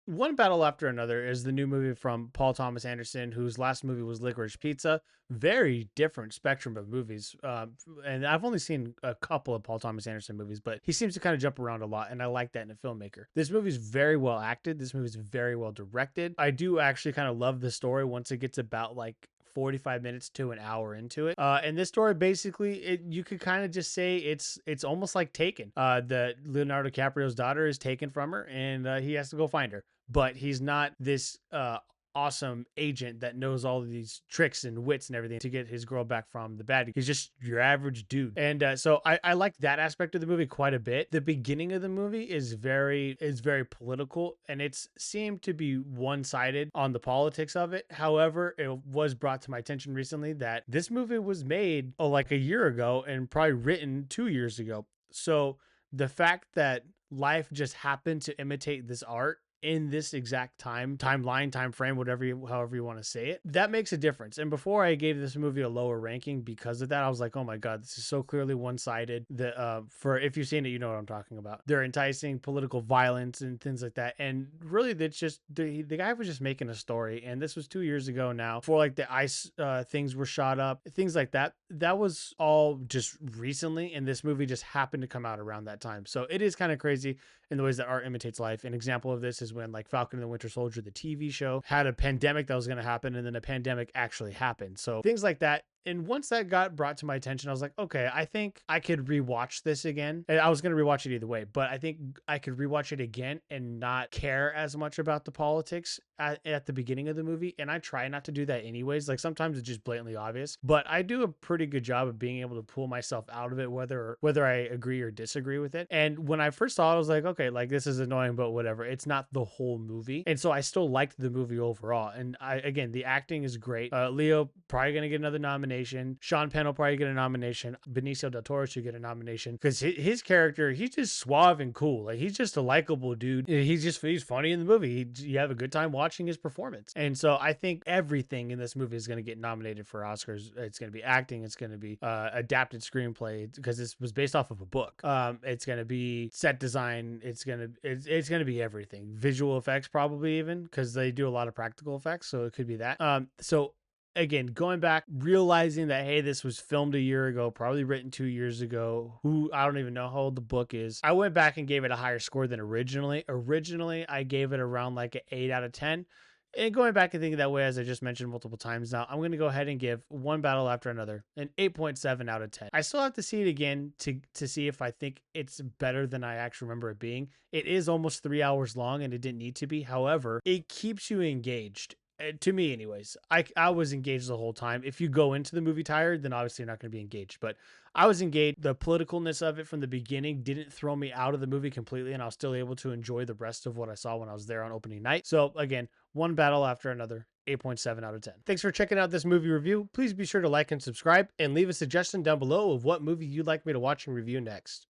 One Battle After Another is the new movie from Paul Thomas Anderson, whose last movie was Licorice Pizza. Very different spectrum of movies. And I've only seen a couple of Paul Thomas Anderson movies, but he seems to kind of jump around a lot. And I like that in a filmmaker. This movie is very well acted. This movie is very well directed. I do actually kind of love the story once it gets about like 45 minutes to an hour into it. And this story basically, you could kind of just say it's almost like Taken. The Leonardo DiCaprio's daughter is taken from her, and he has to go find her, but he's not this awesome agent that knows all of these tricks and wits and everything to get his girl back from the bad. He's just your average dude. And so I like that aspect of the movie quite a bit. The beginning of the movie is very political, and it's seemed to be one-sided on the politics of it. However, it was brought to my attention recently that this movie was made like a year ago and probably written 2 years ago. So the fact that life just happened to imitate this art in this exact time frame, whatever however you want to say it, that makes a difference. And before I gave this movie a lower ranking because of that, I was like, oh my god, this is so clearly one-sided. The For, if you've seen it, you know what I'm talking about. They're enticing political violence and things like that, and really that's just the guy was just making a story. And this was 2 years ago now, before like the ice things were shot up, things like that. That was all just recently, and this movie just happened to come out around that time. So it is kind of crazy in the ways that art imitates life. An example of this is when like Falcon and the Winter Soldier, the TV show, had a pandemic that was going to happen, and then a pandemic actually happened. So things like that. And once that got brought to my attention, I was like, okay, I think I could rewatch this again. And I was going to rewatch it either way, but I think I could rewatch it again and not care as much about the politics at the beginning of the movie. And I try not to do that anyways. Like sometimes it's just blatantly obvious, but I do a pretty good job of being able to pull myself out of it, whether I agree or disagree with it. And when I first saw it, I was like, okay, like this is annoying, but whatever. It's not the whole movie. And so I still liked the movie overall. And again, the acting is great. Leo probably going to get another nomination. Sean Penn will probably get a nomination. Benicio del Toro should get a nomination because his character, he's just suave and cool. Like he's just a likable dude. He's funny in the movie. You have a good time watching his performance. And so I think everything in this movie is going to get nominated for Oscars. It's going to be acting. It's going to be adapted screenplay because this was based off of a book. It's going to be set design. It's going to be everything. Visual effects probably even because they do a lot of practical effects. So it could be that. So again, going back, realizing that, hey, this was filmed a year ago, probably written 2 years ago. I don't even know how old the book is. I went back and gave it a higher score than originally. Originally, I gave it around like an 8 out of 10. And going back and thinking that way, as I just mentioned multiple times now, I'm going to go ahead and give One Battle After Another an 8.7 out of 10. I still have to see it again to see if I think it's better than I actually remember it being. It is almost 3 hours long and it didn't need to be. However, it keeps you engaged. To me anyways. I was engaged the whole time. If you go into the movie tired, then obviously you're not going to be engaged, but I was engaged. The politicalness of it from the beginning didn't throw me out of the movie completely, and I was still able to enjoy the rest of what I saw when I was there on opening night. So again, One Battle After Another, 8.7 out of 10. Thanks for checking out this movie review. Please be sure to like and subscribe and leave a suggestion down below of what movie you'd like me to watch and review next.